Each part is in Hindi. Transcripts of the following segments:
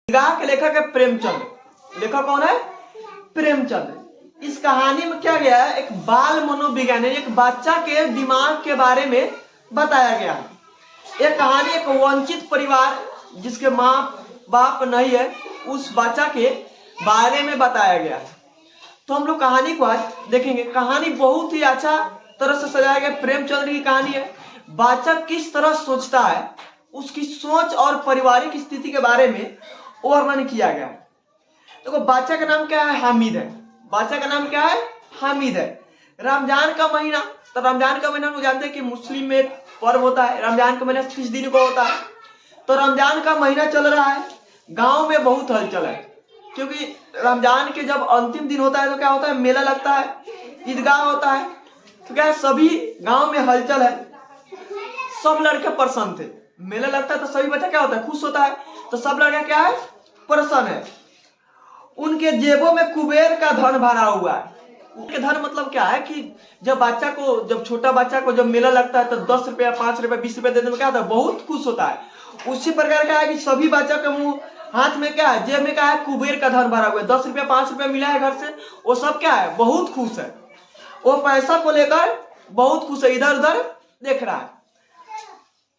ईदगाह के लेखक है प्रेमचंद। लेखक कौन है? प्रेमचंद। इस कहानी में क्या गया है, एक बाल मनोविज्ञान एक बच्चा के दिमाग के बारे में बताया गया है। यह कहानी एक वंचित परिवार जिसके माँ बाप नहीं है उस बच्चा के बारे में बताया गया है। तो हम लोग कहानी को आज देखेंगे। कहानी बहुत ही अच्छा तरह से सजाया गया। प्रेमचंद की कहानी है। बच्चा किस तरह सोचता है, उसकी सोच और पारिवारिक स्थिति के बारे में वर्णन किया गया है। देखो, बच्चा का नाम क्या है? हामिद है। बच्चा का नाम क्या है? हामिद है। रमजान का महीना, तो रमजान का महीना हम जानते हैं कि मुस्लिम में एक पर्व होता है। रमजान का महीना 30 दिन को होता है। तो रमजान का महीना चल रहा है। गांव में बहुत हलचल है, क्योंकि रमजान के जब अंतिम दिन होता है तो क्या होता है, मेला लगता है, ईदगाह होता है। तो क्या है, सभी गांव में हलचल है। सब लड़के प्रसन्न थे। मेला लगता है तो सभी बच्चा क्या होता है, खुश होता है। तो सब लड़के क्या है, प्रसन्न है। उनके जेबों में कुबेर का धन भरा हुआ है। उनके धन मतलब क्या है कि जब छोटा बच्चा को जब मेला लगता है तो 10 रुपया, 5 रुपया, 20 रुपया देने में क्या होता है, बहुत खुश होता है। उसी प्रकार क्या है कि सभी बच्चा के मुंह हाथ में क्या है, जेब में क्या है, कुबेर का धन भरा हुआ है। 10 रुपया, 5 रुपया मिला है घर से, वो सब क्या है, बहुत खुश है। वो पैसा को लेकर बहुत खुश है, इधर उधर देख रहा है।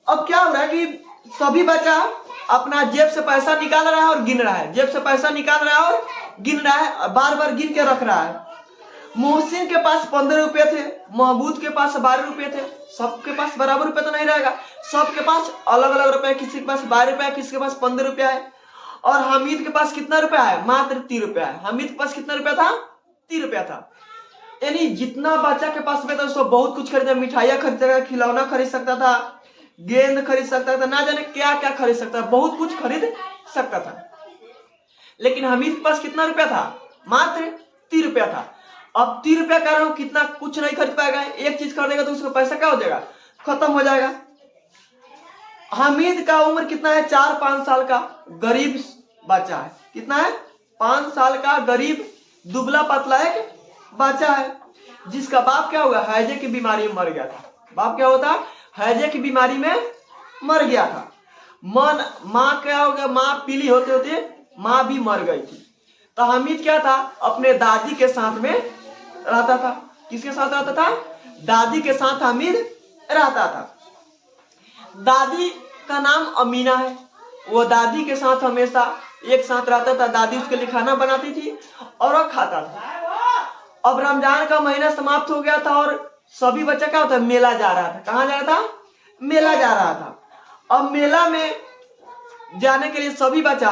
अब क्या हो रहा है कि सभी बच्चा अपना जेब से पैसा निकाल रहा है और गिन रहा है। जेब से पैसा निकाल रहा है और गिन रहा है, बार बार गिन के रख रहा है। मोहसिन के पास 15 रुपए थे, महबूद के पास 12 रुपए थे। सबके पास बराबर रुपए तो नहीं रहेगा, सबके पास अलग अलग रुपए। किसी के पास 12 रुपया, किसी के पास 15 रुपया है। और हामिद के पास कितना रुपया है? मात्र 3 रुपया है। हामिद के पास कितना रुपया था? 3 रुपया था। यानी जितना बच्चा के पास रुपया था उसको बहुत कुछ खरीदा। मिठाइयाँ खरीद सकता था, खिलौना खरीद सकता था, गेंद खरीद सकता था, ना जाने क्या क्या खरीद सकता था, बहुत कुछ खरीद सकता था। लेकिन हामिद के पास कितना रुपया था? मात्र 3 रुपया था। अब 3 रुपया का कारण कितना कुछ नहीं खरीद पाएगा। एक चीज खरीदेगा तो उसका पैसा क्या हो जाएगा, खत्म हो जाएगा। हामिद का उम्र कितना है? 4-5 साल का गरीब बच्चा है। कितना है? 5 साल का गरीब दुबला पतला एक बच्चा है, जिसका बाप क्या हुआ, हैजे की बीमारी में मर गया था। बाप क्या होता? हैजे की बीमारी में मर गया था। माँ क्या हो गया, माँ पीली होते होते माँ भी मर गई थी। तो हामिद क्या था, अपने दादी के साथ में रहता था। किसके साथ रहता था? दादी के साथ हामिद रहता था। दादी का नाम अमीना है। वो दादी के साथ हमेशा एक साथ रहता था। दादी उसके लिए खाना बनाती थी और वो खाता था। अब रमजान का महीना समाप्त हो गया था और सभी बच्चा क्या होता है, मेला जा रहा था। कहाँ जा रहा था? मेला जा रहा था। अब मेला में जाने के लिए सभी बच्चा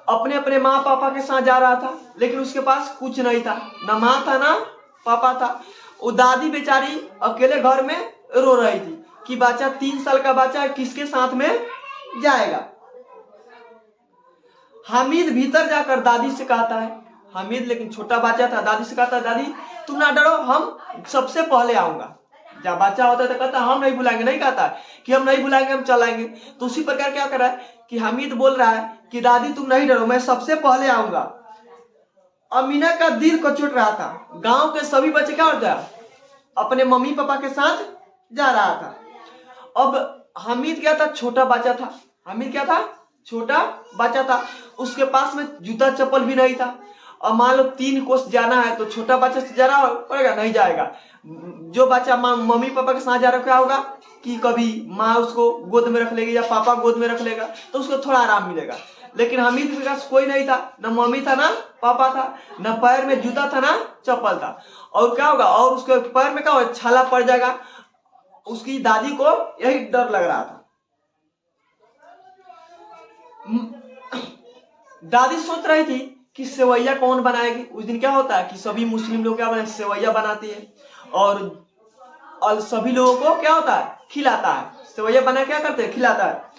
अपने अपने माँ पापा के साथ जा रहा था, लेकिन उसके पास कुछ नहीं था, ना माँ था ना पापा था। वो दादी बेचारी अकेले घर में रो रही थी कि बच्चा 3 साल का बच्चा किसके साथ में जाएगा। हामिद भीतर जाकर दादी से कहता है, हामिद लेकिन छोटा बच्चा था, दादी से कहता है, दादी तुम ना डरो, हम सबसे पहले आऊंगा। जब बच्चा होता है तो कहता हम नहीं बुलाएंगे, नहीं कहता कि हम नहीं बुलाएंगे, हम चलाएंगे। तो उसी प्रकार क्या कर रहा है कि हामिद बोल रहा है कि दादी तुम नहीं डरो, मैं सबसे पहले आऊंगा। अमीना का दिल कचोट रहा था। गांव के सभी बच्चे क्या होता है, अपने मम्मी पापा के साथ जा रहा था। अब हामिद क्या था, छोटा बच्चा था। हामिद क्या था, छोटा बच्चा था। उसके पास में जूता चप्पल भी नहीं था। और मान लो 3 कोस जाना है तो छोटा बच्चा से जाना पड़ेगा, नहीं जाएगा। जो बच्चा मम्मी पापा के साथ जा रहा क्या होगा कि कभी माँ उसको गोद में रख लेगी या पापा गोद में रख लेगा, तो उसको थोड़ा आराम मिलेगा। लेकिन हामिद के पास कोई नहीं था, ना मम्मी था ना पापा था, ना पैर में जूता था ना चप्पल था। और क्या होगा, और उसके पैर में क्या होगा, छाला पड़ जाएगा। उसकी दादी को यही डर लग रहा था। दादी सोच रही थी कि सेवैया कौन बनाएगी। उस दिन क्या होता है कि सभी मुस्लिम लोग क्या बनाते, सेवैया बनाती है और सभी लोगों को क्या होता है, खिलाता है। सेवैया बना क्या करते हैं, खिलाता है।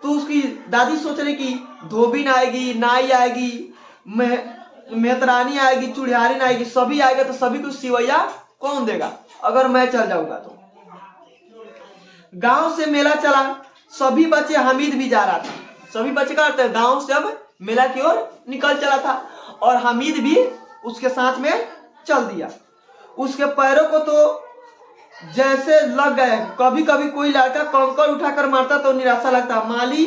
तो उसकी दादी सोच रही कि धोबिन आएगी, नाई आएगी, मेहतरानी आएगी, चुड़ियारिन आएगी, सभी आएगा तो सभी को सेवैया कौन देगा अगर मैं चल जाऊंगा तो। गांव से मेला चला, सभी बच्चे, हामिद भी जा रहा था। सभी बच्चे क्या करते हैं, गांव से अब मेला की ओर निकल चला था और हामिद भी उसके साथ में चल दिया। उसके पैरों को तो जैसे लग गए। कभी कभी कोई लड़का कंकड़ उठाकर मारता तो निराशा लगता। माली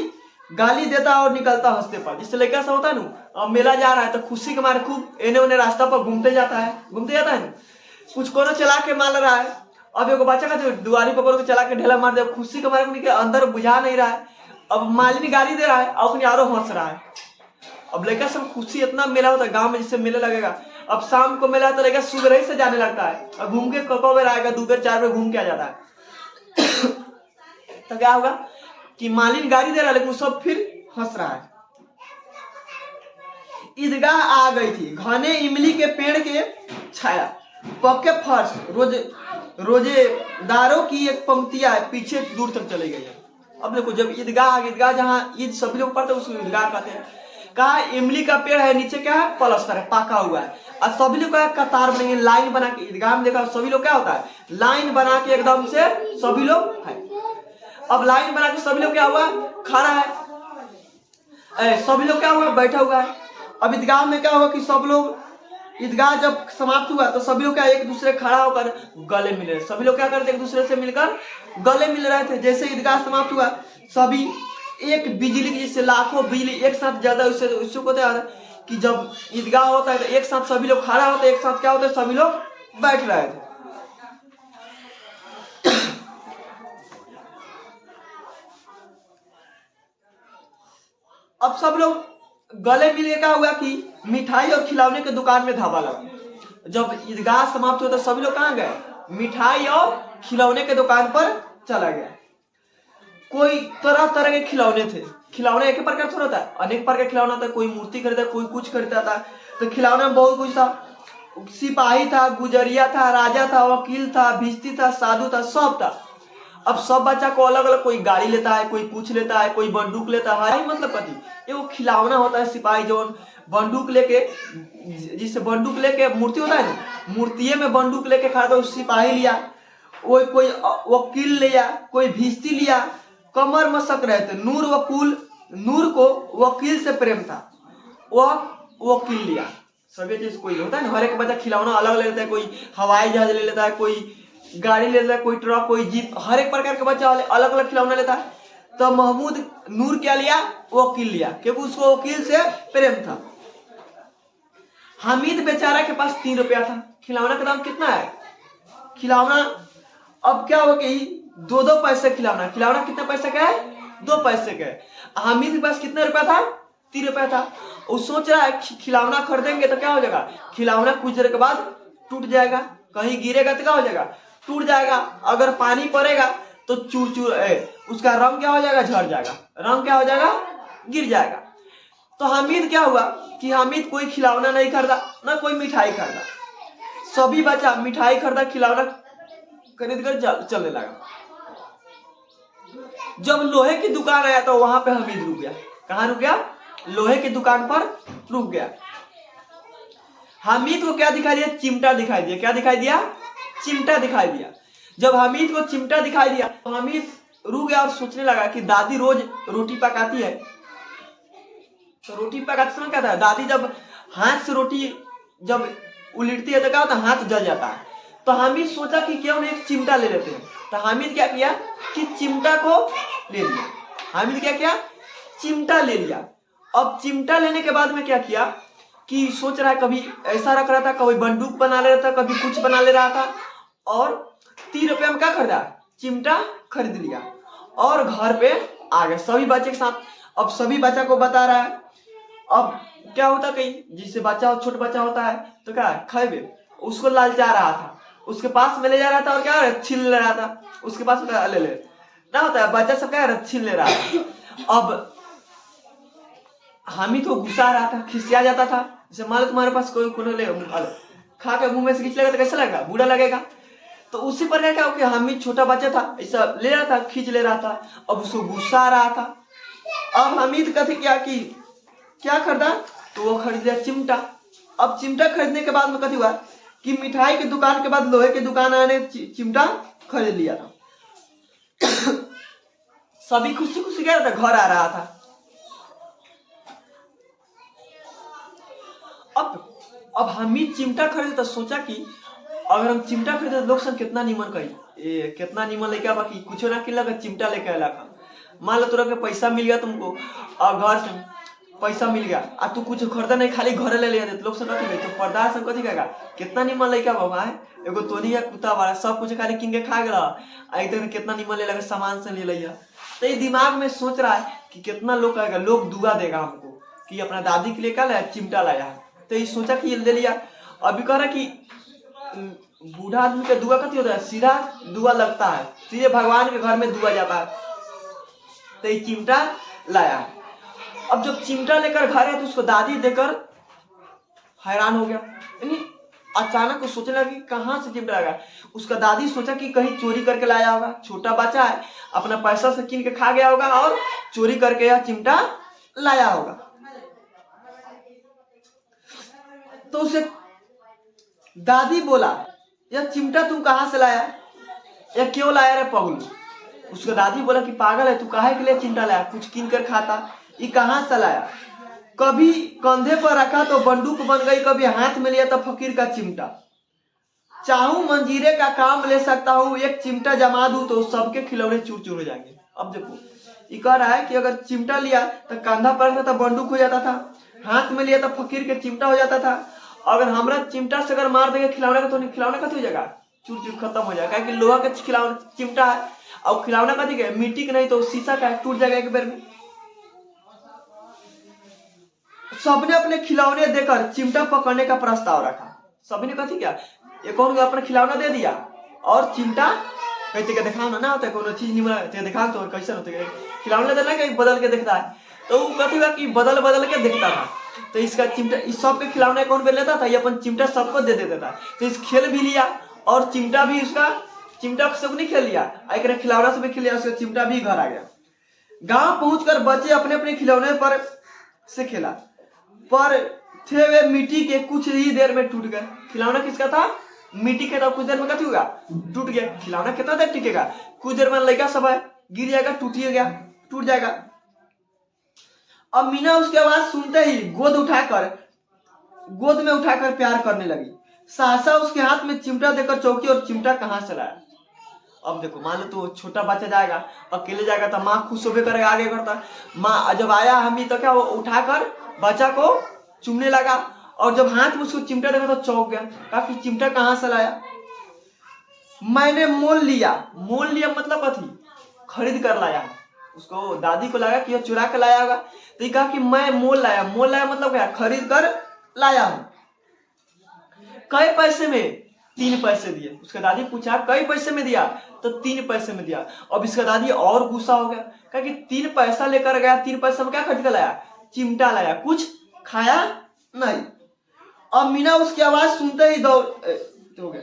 गाली देता और निकलता हंसते पर। जिससे लड़का सा होता है ना, अब मेला जा रहा है तो खुशी के मारे खूब एने ओने रास्ता पर घूमते जाता है ना, कुछ कोनो चला के मार रहा है। अब एगो बच्चा का दुआरी पकड़ के चला के ढेला मार दे, खुशी के मारे उनके अंदर बुझा नहीं रहा है। अब मालिनी गाली दे रहा है और अपने यारों हंस रहा है। अब लड़का सब खुशी, इतना मेला होता है गांव में, जिससे मेला लगेगा। अब शाम को मेला तो लड़का सुबह से जाने लगता है और घूम के कब बेर आएगा, 2 बेर 4 बेर घूम के आ जाता है। तो क्या होगा कि मालिनी गाली दे रहा है लेकिन सब फिर हंस रहा है। ईदगाह आ गई थी, घने इमली के पेड़ के छाया, पक्के फर्श, रोजेदारों की एक पंक्तियां पीछे दूर तक चली गई है। अब देखो, जब ईदगाह जहाँ ईद सभी लोग पढ़ते हैं उसको ईदगाह कहते हैं। कहा इमली का पेड़ है, नीचे क्या है, प्लास्टर है, पाका हुआ है, और सभी लोग क्या कतार बनेंगे, लाइन बना के। ईदगाह में देखा सभी लोग क्या होता है, लाइन बना के एकदम से सभी लोग है। अब लाइन बना के सभी लोग क्या हुआ, खड़ा है, सभी लोग क्या हुआ, बैठा हुआ है। अब ईदगाह में क्या हुआ कि सब लोग, ईदगाह जब समाप्त हुआ तो सभी लोग क्या एक दूसरे खड़ा होकर गले मिल रहे। सभी लोग क्या करते, एक दूसरे से मिलकर गले मिल रहे थे। जैसे ईदगाह समाप्त हुआ, सभी एक बिजली की, जैसे लाखों बिजली एक साथ ज्यादा, उससे को कि जब ईदगाह होता है तो एक साथ सभी लोग खड़ा होते, एक साथ क्या होता है, सभी लोग बैठ रहे थे। अब सब लोग गले मिले, क्या हुआ कि मिठाई और खिलौने के दुकान में धावा लगा। जब ईदगाह समाप्त हुआ तो सभी लोग कहाँ गए, मिठाई और खिलौने के दुकान पर चला गया। कोई तरह तरह के खिलौने थे। खिलौने एक प्रकार थोड़ा था, अनेक प्रकार के खिलौना था। कोई मूर्ति खरीदा, कोई कुछ खरीदा था। तो खिलौने में बहुत कुछ था। सिपाही था, गुजरिया था, राजा था, वकील था, भिस्ती था, साधु था, सब था। अब सब बच्चा को अलग अलग, कोई गाड़ी लेता है, कोई कुछ लेता है, कोई बंदूक लेता है। मतलब कथी, ये वो खिलौना होता है। सिपाही जो बंदूक लेके, जिससे बंदूक लेके मूर्ति होता है ना, मूर्तिये में बंदूक लेके खड़ा था, उस सिपाही लिया। कोई वकील लिया, कोई भिस्ती लिया। कमर मसक रहे थे। नूर को वकील से प्रेम था, वह वकील लिया। सभी चीज कोई होता है ना, हर एक बच्चा खिलौना अलग ले लेता है। कोई हवाई जहाज ले लेता है, कोई गाड़ी ले लेता है, कोई ट्रक, कोई जीप, हर एक प्रकार के बच्चा अलग अलग खिलौना लेता है। तो महमूद नूर क्या लिया, वकील लिया, क्योंकि उसको वकील से प्रेम था। हामिद बेचारा के पास 3 रुपया था। खिलौना का दाम कितना है, खिलौना अब क्या हो कि 2-2 पैसे खिलौना कितना पैसे का है, 2 पैसे का है। हामिद के पास कितना रुपया था, 3 रुपया था। वो सोच रहा है खिलौना खरीदेंगे तो क्या हो जाएगा, खिलौना कुछ देर के बाद टूट जाएगा, कहीं गिरेगा तो क्या हो जाएगा, टूट जाएगा। अगर पानी पड़ेगा तो चूर चूर उसका रंग क्या हो जाएगा, झड़ जाएगा, रंग क्या हो जाएगा, गिर जाएगा। तो हामिद क्या हुआ कि हामिद कोई खिलौना नहीं खरीदा, ना कोई मिठाई खरीदा। सभी बच्चा मिठाई खरीदा, खिलौना खरीद कर चलने लगा। जब लोहे की दुकान आया तो वहां पे हामिद रुक गया। कहाँ रुक गया, लोहे की दुकान पर रुक गया। हामिद को क्या दिखाई दिया, चिमटा दिखाई दिया। क्या दिखाई दिया, चिमटा दिखाई दिया। जब हामिद को चिमटा दिखाई दिया तो हामिद रुक गया और सोचने लगा कि दादी रोज रोटी पकाती है। तो रोटी पकाते समय क्या था, दादी जब हाथ से रोटी जब उलटती है तो क्या होता है, हाथ जल जाता है। तो हामिद सोचा कि क्यों नहीं एक चिमटा ले लेते हैं। तो हामिद क्या किया कि चिमटा को ले लिया। हामिद क्या किया, चिमटा ले लिया। अब चिमटा लेने के बाद में क्या किया कि सोच रहा है, कभी ऐसा रख रहा था, कभी बंदूक बना ले रहा था, कभी कुछ बना ले रहा था। और 3 रुपया में क्या खरीदा, चिमटा खरीद लिया और घर पे आ गए सभी बच्चे के साथ। अब सभी बच्चा को बता रहा है। अब क्या होता, कहीं जिससे बच्चा छोटा बच्चा होता है तो क्या खाए, उसको लालचा रहा था, उसके पास में ले जा रहा था और क्या छीन ले रहा था, उसके पास ले ना होता है, बच्चा सब क्या छीन ले रहा था। अब हामिद को गुस्सा आ रहा था, खिसिया जाता था। जैसे मान लो तुम्हारे पास कोई ले खा के मुंह में से खींच लेगा तो कैसा लगेगा, बुरा लगेगा। तो उसी पर क्या कि हामिद छोटा बच्चा था, ऐसा ले रहा था, खींच ले रहा था। अब उसको गुस्सा आ रहा था। अब हामिद कहते क्या खरीदा, तो वो खरीद लिया चिमटा। अब चिमटा खरीदने के बाद में कथी हुआ कि मिठाई की दुकान के बाद लोहे की दुकान आने चिमटा खरीद लिया था। सभी खुशी खुशी क्या था, घर आ रहा था। अब हामिद चिमटा खरीदे तो सोचा कि अगर हम चिमटा खरीदे तो लोग सब कितना नीमन कही, कितना नीमन लेके आवा कि कुछ ना कि लगा चिमटा लेके आला। मान लो तुरा के पैसा मिल गया तुमको और घर से पैसा मिल गया और तू कुछ खरीदा नहीं, खाली घरे ले लिया लोग से कथी तो पर्दा से कथी कहेगा कितना निमन लड़का बाबा है, एगो तोनी या कुत्ता वाला सब कुछ खाली किन के खा गया एकदम कितना निमन ले लगा सामान से ले लिया। तो ये दिमाग में सोच रहा है कि कितना लोग कहेगा, लोग दुआ देगा हमको कि अपना दादी के लिए क्या लाया, चिमटा लाया है। तो ये सोचा कि ये ले लिया। अभी कह रहा कि बूढ़ा आदमी का दुआ कथी होता है, सीधा दुआ लगता है, सीधे भगवान के घर में दुआ जाता है। तो ये चिमटा लाया है। अब जब चिमटा लेकर घर है तो उसको दादी देकर हैरान हो गया, यानी अचानक वो सोचने लगा कि कहाँ से चिमटा लगा। उसका दादी सोचा कि कहीं चोरी करके लाया होगा, छोटा बच्चा है अपना पैसा से किन के खा गया होगा और चोरी करके यह चिमटा लाया होगा। तो उसे दादी बोला यह चिमटा तुम कहाँ से लाया, यह क्यों लाया रे पगलू। उसका दादी बोला कि पागल है तू, काहे के लिए चिमटा लाया, कुछ किन कर खाता, ये कहाँ से लाया। कभी कंधे पर रखा तो बंदूक बन गई, कभी हाथ में लिया तो फकीर का चिमटा। चाहूं मंजीरे का काम ले सकता हूं, एक चिमटा जमा दूं तो सबके खिलौने चूर चूर हो जाएंगे। अब देखो ये कह रहा है कि अगर चिमटा लिया तो कंधा पर रखा तो बंदूक हो जाता था, हाथ में लिया तो फकीर के चिमटा हो जाता था। अगर हमारा चिमटा से अगर मार देंगे खिलौने का तो खिलौना कथी हो जाएगा, चूर चूर खत्म हो जाएगा। क्योंकि लोहा का खिलौना चिमटा है और खिलौना कथी के मिट्टी के नहीं तो शीशा का टूट जाएगा एक बार में। सबने अपने खिलौने देकर चिमटा पकड़ने का प्रस्ताव रखा। सभी ने कथी किया, एक और अपना खिलौना दे दिया और चिमटा कहते के दिखाओ ना होता है कोनो चीज नहीं दिखाओ तो कैसे होते है, खिलौना देना कि बदल के देखता है। तो वो कथी हुआ कि बदल बदल के देखता था। तो इसका चिमटा इस सब के खिलौने कौन पे लेता था, ये अपन चिमटा सबको दे देता था। तो इस खेल भी लिया और चिमटा भी उसका चिमटा सब नहीं खेल लिया, एक खिलौना से भी खेल लिया, उसका चिमटा भी घर आ गया। गांव पहुंचकर बच्चे अपने अपने खिलौने पर से खेला, पर थे वे मिट्टी के, कुछ ही देर में टूट गए। खिलौना किसका था, मिट्टी के था, कुछ देर में कथी होगा टूट गया। खिलौना कितना देर टिकेगा, कुछ देर में लड़का सब है गिर जाएगा, टूट जाएगा। अब मीना उसकी आवाज सुनते ही गोद में उठाकर प्यार करने लगी। सहसा उसके हाथ में चिमटा देकर चौकी और चिमटा कहाँ से लाया। अब देखो मान लो तो छोटा बच्चा जाएगा अकेले जाएगा तो माँ खुश होकर करेगा, आगे करता। माँ जब आया हम तो क्या वो उठाकर बच्चा को चूमने लगा और जब हाथ में उसको चिमटा देखा तो चौंक गया, कहा कि चिमटा कहाँ से लाया। मैंने मोल लिया मतलब कथी, खरीद कर लाया। उसको दादी को लगा कि ये चुरा के लाया होगा, तो ये कहा कि मैं मोल लाया मतलब क्या, खरीद कर लाया हूं। कई पैसे में, 3 पैसे दिए। उसका दादी पूछा कई पैसे में दिया, तो 3 पैसे में दिया। अब इसका दादी और गुस्सा हो गया, कहा कि 3 पैसा लेकर गया, 3 पैसा में क्या खरीद कर लाया, चिमटा लाया, कुछ खाया नहीं। अब मीना उसकी आवाज सुनते ही दौड़ हो गया।